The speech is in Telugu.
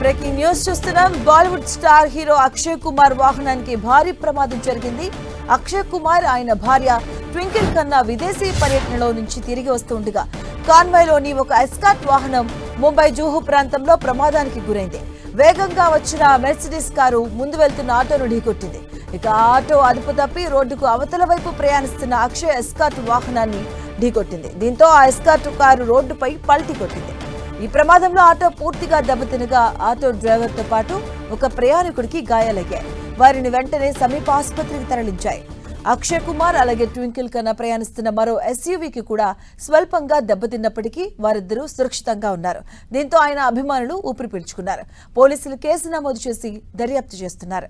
బ్రేకింగ్ న్యూస్ చూస్తున్నాం. బాలీవుడ్ స్టార్ హీరో అక్షయ్ కుమార్ వాహనానికి భారీ ప్రమాదం జరిగింది. అక్షయ్ కుమార్ ఆయన భార్య ట్వింకిల్ ఖన్నా విదేశీ పర్యటనలో నుంచి తిరిగి వస్తుండగా కాన్వాయ్లోని ఒక ఎస్కార్ట్ వాహనం ముంబై జూహు ప్రాంతంలో ప్రమాదానికి గురైంది. వేగంగా వచ్చిన మెర్సిడీస్ కారు ముందు వెళ్తున్న ఆటోను ఢీకొట్టింది. ఇక ఆటో అదుపు తప్పి రోడ్డుకు అవతల వైపు ప్రయాణిస్తున్న అక్షయ్ ఎస్కార్ట్ వాహనాన్ని ఢీకొట్టింది. దీంతో ఆ ఎస్కార్ట్ కారు రోడ్డుపై పల్టీ కొట్టింది. ఈ ప్రమాదంలో ఆటో పూర్తిగా దెబ్బతినగా ఆటో డ్రైవర్తో పాటు ఒక ప్రయాణికుడికి గాయాలయ్యాయి. వారిని వెంటనే సమీప ఆసుపత్రికి తరలించాయి. అక్షయ్ కుమార్ అలాగే ట్వింకిల్ ఖన్నా ప్రయాణిస్తున్న మరో ఎస్యూవీకి కూడా స్వల్పంగా దెబ్బతిన్నప్పటికీ వారిద్దరూ సురక్షితంగా ఉన్నారు. దీంతో ఆయన అభిమానులు ఊపిరి పీల్చుకున్నారు. పోలీసులు కేసు నమోదు చేసి దర్యాప్తు చేస్తున్నారు.